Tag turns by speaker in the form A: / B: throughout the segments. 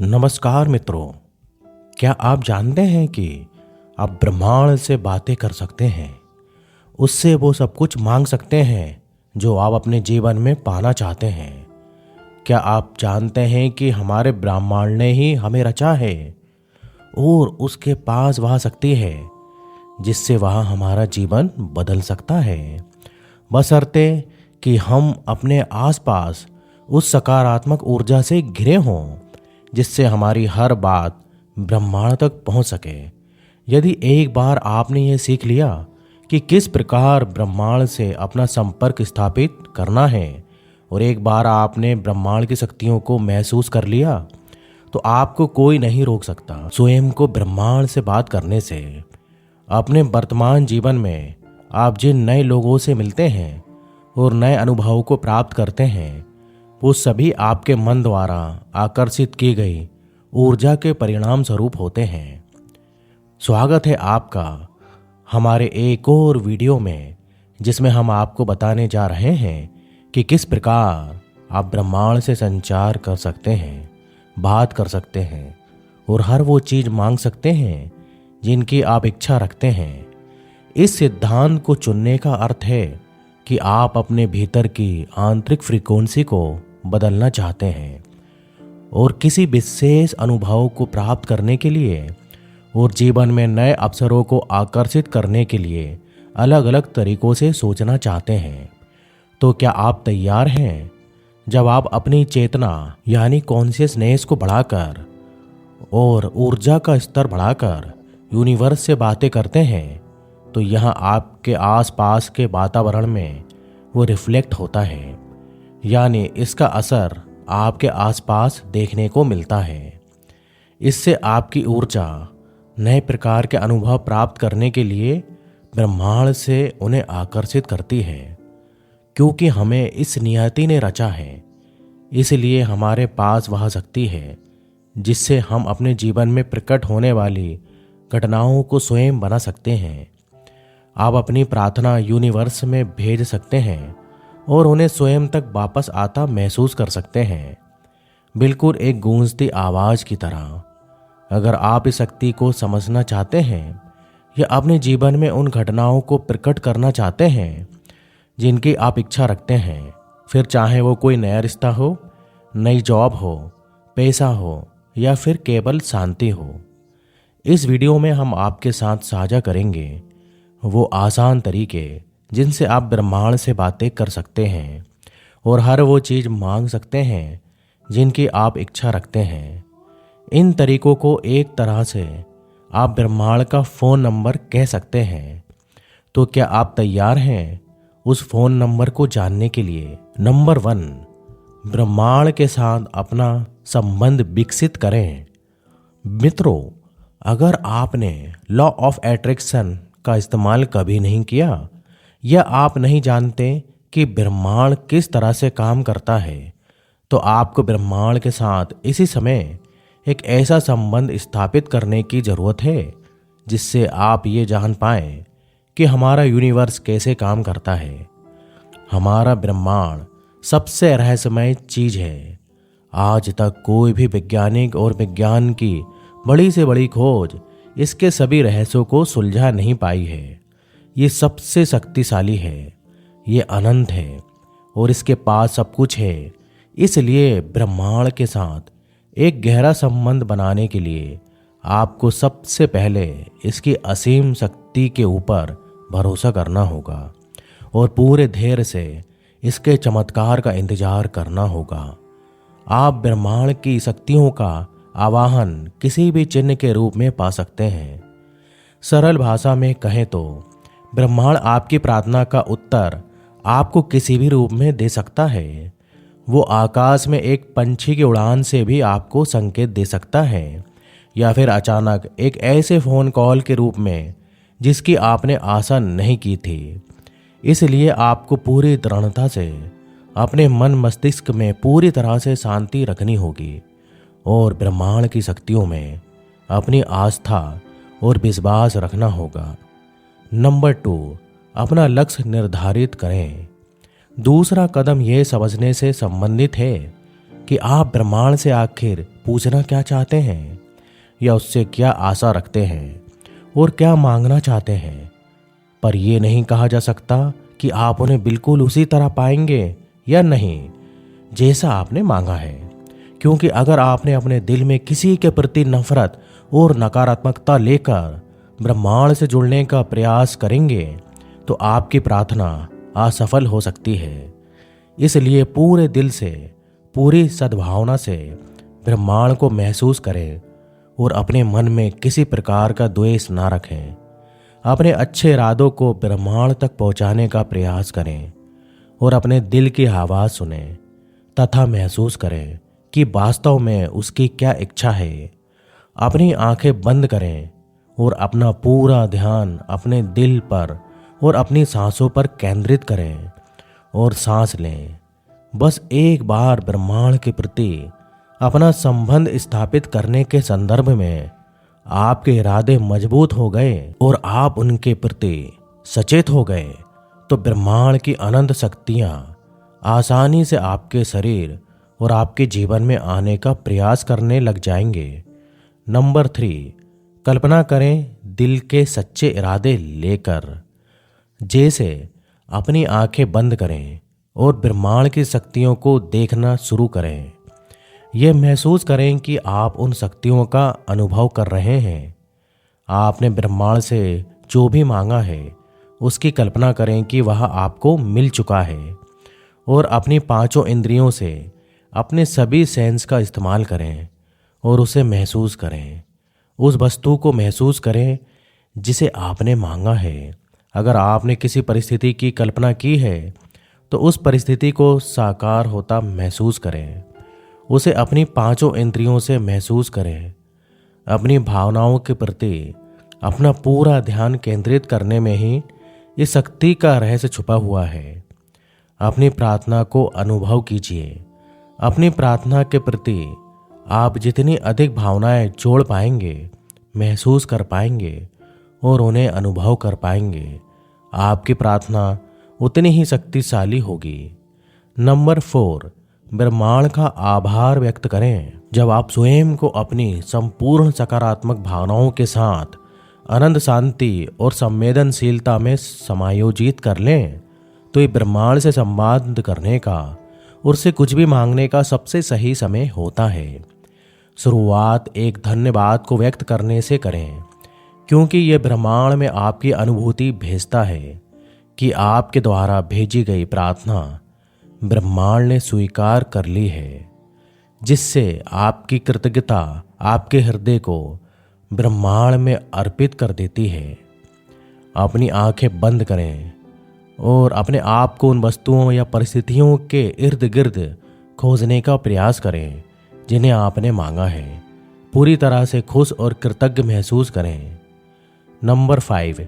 A: नमस्कार मित्रों, क्या आप जानते हैं कि आप ब्रह्मांड से बातें कर सकते हैं। उससे वो सब कुछ मांग सकते हैं जो आप अपने जीवन में पाना चाहते हैं। क्या आप जानते हैं कि हमारे ब्रह्मांड ने ही हमें रचा है और उसके पास वह शक्ति है जिससे वह हमारा जीवन बदल सकता है, बशर्ते कि हम अपने आसपास उस सकारात्मक ऊर्जा से घिरे हों जिससे हमारी हर बात ब्रह्मांड तक पहुंच सके। यदि एक बार आपने ये सीख लिया कि किस प्रकार ब्रह्मांड से अपना संपर्क स्थापित करना है और एक बार आपने ब्रह्मांड की शक्तियों को महसूस कर लिया तो आपको कोई नहीं रोक सकता स्वयं को ब्रह्मांड से बात करने से। अपने वर्तमान जीवन में आप जिन नए लोगों से मिलते हैं और नए अनुभवों को प्राप्त करते हैं वो सभी आपके मन द्वारा आकर्षित की गई ऊर्जा के परिणाम स्वरूप होते हैं। स्वागत है आपका हमारे एक और वीडियो में, जिसमें हम आपको बताने जा रहे हैं कि किस प्रकार आप ब्रह्मांड से संचार कर सकते हैं, बात कर सकते हैं और हर वो चीज़ मांग सकते हैं जिनकी आप इच्छा रखते हैं। इस सिद्धांत को चुनने का अर्थ है कि आप अपने भीतर की आंतरिक फ्रीक्वेंसी को बदलना चाहते हैं और किसी विशेष अनुभव को प्राप्त करने के लिए और जीवन में नए अवसरों को आकर्षित करने के लिए अलग अलग तरीकों से सोचना चाहते हैं। तो क्या आप तैयार हैं? जब आप अपनी चेतना यानी कॉन्शियसनेस को बढ़ाकर और ऊर्जा का स्तर बढ़ाकर यूनिवर्स से बातें करते हैं तो यहाँ आपके आसपास के वातावरण में वो रिफ्लेक्ट होता है, यानी इसका असर आपके आसपास देखने को मिलता है। इससे आपकी ऊर्जा नए प्रकार के अनुभव प्राप्त करने के लिए ब्रह्मांड से उन्हें आकर्षित करती है। क्योंकि हमें इस नियति ने रचा है, इसलिए हमारे पास वह शक्ति है जिससे हम अपने जीवन में प्रकट होने वाली घटनाओं को स्वयं बना सकते हैं। आप अपनी प्रार्थना यूनिवर्स में भेज सकते हैं और उन्हें स्वयं तक वापस आता महसूस कर सकते हैं, बिल्कुल एक गूंजती आवाज़ की तरह। अगर आप इस शक्ति को समझना चाहते हैं या अपने जीवन में उन घटनाओं को प्रकट करना चाहते हैं जिनकी आप इच्छा रखते हैं, फिर चाहे वो कोई नया रिश्ता हो, नई जॉब हो, पैसा हो या फिर केवल शांति हो, इस वीडियो में हम आपके साथ साझा करेंगे वो आसान तरीके जिनसे आप ब्रह्मांड से बातें कर सकते हैं और हर वो चीज़ मांग सकते हैं जिनकी आप इच्छा रखते हैं। इन तरीकों को एक तरह से आप ब्रह्मांड का फ़ोन नंबर कह सकते हैं। तो क्या आप तैयार हैं उस फ़ोन नंबर को जानने के लिए? नंबर 1, ब्रह्मांड के साथ अपना संबंध विकसित करें। मित्रों, अगर आपने लॉ ऑफ अट्रैक्शन का इस्तेमाल कभी नहीं किया या आप नहीं जानते कि ब्रह्मांड किस तरह से काम करता है, तो आपको ब्रह्मांड के साथ इसी समय एक ऐसा संबंध स्थापित करने की ज़रूरत है जिससे आप ये जान पाएं कि हमारा यूनिवर्स कैसे काम करता है। हमारा ब्रह्मांड सबसे रहस्यमय चीज़ है। आज तक कोई भी वैज्ञानिक और विज्ञान की बड़ी से बड़ी खोज इसके सभी रहस्यों को सुलझा नहीं पाई है। ये सबसे शक्तिशाली है, ये अनंत है और इसके पास सब कुछ है। इसलिए ब्रह्मांड के साथ एक गहरा संबंध बनाने के लिए आपको सबसे पहले इसकी असीम शक्ति के ऊपर भरोसा करना होगा और पूरे धैर्य से इसके चमत्कार का इंतजार करना होगा। आप ब्रह्मांड की शक्तियों का आवाहन किसी भी चिन्ह के रूप में पा सकते हैं। सरल भाषा में कहें तो ब्रह्मांड आपकी प्रार्थना का उत्तर आपको किसी भी रूप में दे सकता है। वो आकाश में एक पंछी की उड़ान से भी आपको संकेत दे सकता है या फिर अचानक एक ऐसे फ़ोन कॉल के रूप में जिसकी आपने आशा नहीं की थी। इसलिए आपको पूरी दृढ़ता से अपने मन मस्तिष्क में पूरी तरह से शांति रखनी होगी और ब्रह्मांड की शक्तियों में अपनी आस्था और विश्वास रखना होगा। नंबर 2, अपना लक्ष्य निर्धारित करें। दूसरा कदम यह समझने से संबंधित है कि आप ब्रह्मांड से आखिर पूछना क्या चाहते हैं या उससे क्या आशा रखते हैं और क्या मांगना चाहते हैं। पर यह नहीं कहा जा सकता कि आप उन्हें बिल्कुल उसी तरह पाएंगे या नहीं जैसा आपने मांगा है, क्योंकि अगर आपने अपने दिल में किसी के प्रति नफरत और नकारात्मकता लेकर ब्रह्मांड से जुड़ने का प्रयास करेंगे तो आपकी प्रार्थना असफल हो सकती है। इसलिए पूरे दिल से, पूरी सद्भावना से ब्रह्मांड को महसूस करें और अपने मन में किसी प्रकार का द्वेष ना रखें। अपने अच्छे इरादों को ब्रह्मांड तक पहुंचाने का प्रयास करें और अपने दिल की आवाज़ सुनें तथा महसूस करें कि वास्तव में उसकी क्या इच्छा है। अपनी आंखें बंद करें और अपना पूरा ध्यान अपने दिल पर और अपनी सांसों पर केंद्रित करें और सांस लें। बस एक बार ब्रह्मांड के प्रति अपना संबंध स्थापित करने के संदर्भ में आपके इरादे मजबूत हो गए और आप उनके प्रति सचेत हो गए तो ब्रह्मांड की अनंत शक्तियाँ आसानी से आपके शरीर और आपके जीवन में आने का प्रयास करने लग जाएंगे। नंबर 3, कल्पना करें दिल के सच्चे इरादे लेकर। जैसे अपनी आंखें बंद करें और ब्रह्मांड की शक्तियों को देखना शुरू करें। यह महसूस करें कि आप उन शक्तियों का अनुभव कर रहे हैं। आपने ब्रह्मांड से जो भी मांगा है उसकी कल्पना करें कि वह आपको मिल चुका है और अपनी 5 इंद्रियों से अपने सभी सेंस का इस्तेमाल करें और उसे महसूस करें। उस वस्तु को महसूस करें जिसे आपने मांगा है। अगर आपने किसी परिस्थिति की कल्पना की है तो उस परिस्थिति को साकार होता महसूस करें। उसे अपनी 5 इंद्रियों से महसूस करें। अपनी भावनाओं के प्रति अपना पूरा ध्यान केंद्रित करने में ही इस शक्ति का रहस्य छुपा हुआ है। अपनी प्रार्थना को अनुभव कीजिए। अपनी प्रार्थना के प्रति आप जितनी अधिक भावनाएं जोड़ पाएंगे, महसूस कर पाएंगे और उन्हें अनुभव कर पाएंगे, आपकी प्रार्थना उतनी ही शक्तिशाली होगी। नंबर 4, ब्रह्मांड का आभार व्यक्त करें। जब आप स्वयं को अपनी संपूर्ण सकारात्मक भावनाओं के साथ अनंत शांति और संवेदनशीलता में समायोजित कर लें तो ये ब्रह्मांड से संवाद करने का और उससे कुछ भी मांगने का सबसे सही समय होता है। शुरुआत एक धन्यवाद को व्यक्त करने से करें, क्योंकि यह ब्रह्मांड में आपकी अनुभूति भेजता है कि आपके द्वारा भेजी गई प्रार्थना ब्रह्मांड ने स्वीकार कर ली है, जिससे आपकी कृतज्ञता आपके हृदय को ब्रह्मांड में अर्पित कर देती है। अपनी आंखें बंद करें और अपने आप को उन वस्तुओं या परिस्थितियों के इर्द गिर्द खोजने का प्रयास करें जिन्हें आपने मांगा है। पूरी तरह से खुश और कृतज्ञ महसूस करें। नंबर 5,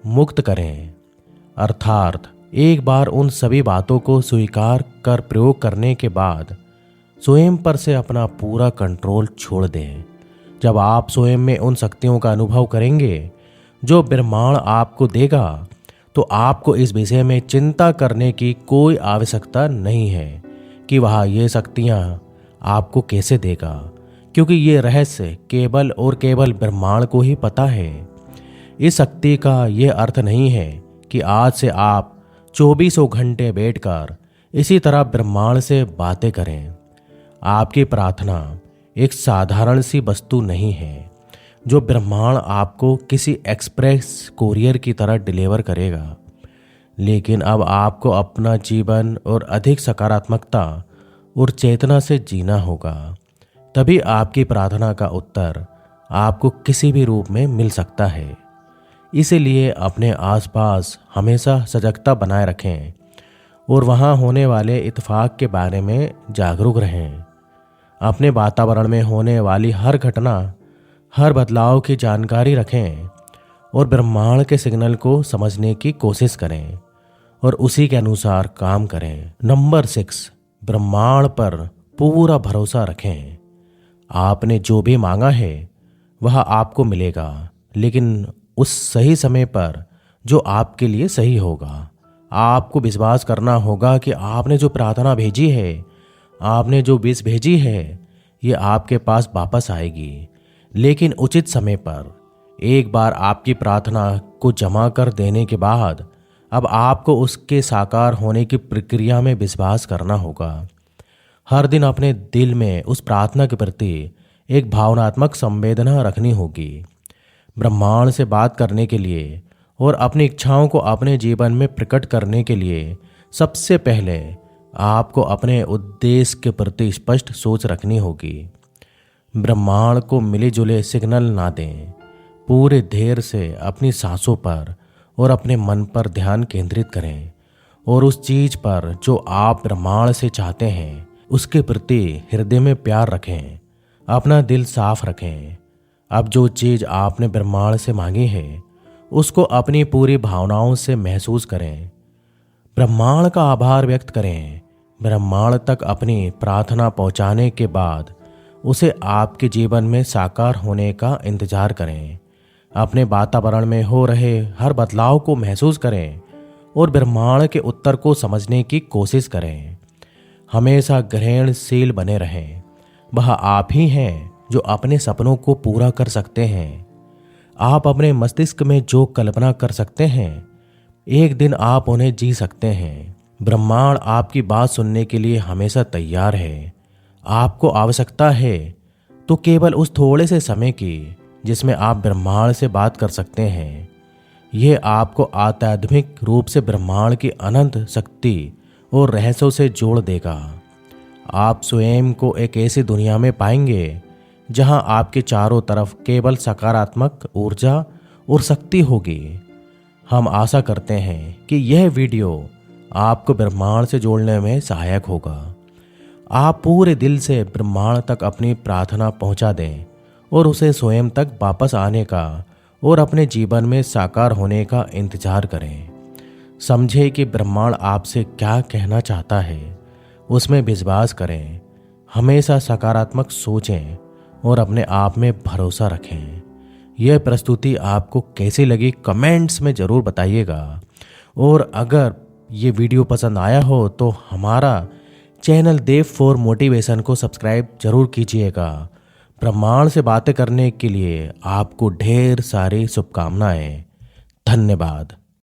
A: मुक्त करें, अर्थात एक बार उन सभी बातों को स्वीकार कर प्रयोग करने के बाद स्वयं पर से अपना पूरा कंट्रोल छोड़ दें। जब आप स्वयं में उन शक्तियों का अनुभव करेंगे जो ब्रह्मांड आपको देगा तो आपको इस विषय में चिंता करने की कोई आवश्यकता नहीं है कि वह ये शक्तियाँ आपको कैसे देगा, क्योंकि ये रहस्य केवल और केवल ब्रह्मांड को ही पता है। इस शक्ति का यह अर्थ नहीं है कि आज से आप 2400 घंटे बैठकर इसी तरह ब्रह्मांड से बातें करें। आपकी प्रार्थना एक साधारण सी वस्तु नहीं है जो ब्रह्मांड आपको किसी एक्सप्रेस कोरियर की तरह डिलीवर करेगा, लेकिन अब आपको अपना जीवन और अधिक सकारात्मकता और चेतना से जीना होगा। तभी आपकी प्रार्थना का उत्तर आपको किसी भी रूप में मिल सकता है। इसीलिए अपने आसपास हमेशा सजगता बनाए रखें और वहाँ होने वाले इत्तेफाक के बारे में जागरूक रहें। अपने वातावरण में होने वाली हर घटना, हर बदलाव की जानकारी रखें और ब्रह्मांड के सिग्नल को समझने की कोशिश करें और उसी के अनुसार काम करें। नंबर 6, ब्रह्मांड पर पूरा भरोसा रखें। आपने जो भी मांगा है वह आपको मिलेगा, लेकिन उस सही समय पर जो आपके लिए सही होगा। आपको विश्वास करना होगा कि आपने जो प्रार्थना भेजी है आपने जो विष भेजी है ये आपके पास वापस आएगी, लेकिन उचित समय पर। एक बार आपकी प्रार्थना को जमा कर देने के बाद अब आपको उसके साकार होने की प्रक्रिया में विश्वास करना होगा। हर दिन अपने दिल में उस प्रार्थना के प्रति एक भावनात्मक संवेदना रखनी होगी। ब्रह्मांड से बात करने के लिए और अपनी इच्छाओं को अपने जीवन में प्रकट करने के लिए सबसे पहले आपको अपने उद्देश्य के प्रति स्पष्ट सोच रखनी होगी। ब्रह्मांड को मिले जुले सिग्नल ना दें। पूरे धैर्य से अपनी सांसों पर और अपने मन पर ध्यान केंद्रित करें और उस चीज पर जो आप ब्रह्मांड से चाहते हैं उसके प्रति हृदय में प्यार रखें। अपना दिल साफ रखें। अब जो चीज आपने ब्रह्मांड से मांगी है उसको अपनी पूरी भावनाओं से महसूस करें। ब्रह्मांड का आभार व्यक्त करें। ब्रह्मांड तक अपनी प्रार्थना पहुंचाने के बाद उसे आपके जीवन में साकार होने का इंतजार करें। अपने वातावरण में हो रहे हर बदलाव को महसूस करें और ब्रह्मांड के उत्तर को समझने की कोशिश करें। हमेशा ग्रहणशील बने रहें। वह आप ही हैं जो अपने सपनों को पूरा कर सकते हैं। आप अपने मस्तिष्क में जो कल्पना कर सकते हैं एक दिन आप उन्हें जी सकते हैं। ब्रह्मांड आपकी बात सुनने के लिए हमेशा तैयार है। आपको आवश्यकता है तो केवल उस थोड़े से समय की जिसमें आप ब्रह्मांड से बात कर सकते हैं। यह आपको आध्यात्मिक रूप से ब्रह्मांड की अनंत शक्ति और रहस्यों से जोड़ देगा। आप स्वयं को एक ऐसी दुनिया में पाएंगे जहां आपके चारों तरफ केवल सकारात्मक ऊर्जा और शक्ति होगी। हम आशा करते हैं कि यह वीडियो आपको ब्रह्मांड से जोड़ने में सहायक होगा। आप पूरे दिल से ब्रह्मांड तक अपनी प्रार्थना पहुंचा दें और उसे स्वयं तक वापस आने का और अपने जीवन में साकार होने का इंतजार करें। समझे कि ब्रह्मांड आपसे क्या कहना चाहता है, उसमें विश्वास करें। हमेशा सकारात्मक सोचें और अपने आप में भरोसा रखें। यह प्रस्तुति आपको कैसी लगी कमेंट्स में ज़रूर बताइएगा। और अगर ये वीडियो पसंद आया हो तो हमारा चैनल देव फॉर मोटिवेशन को सब्सक्राइब जरूर कीजिएगा। ब्रह्मांड से बातें करने के लिए आपको ढेर सारी शुभकामनाएं। धन्यवाद।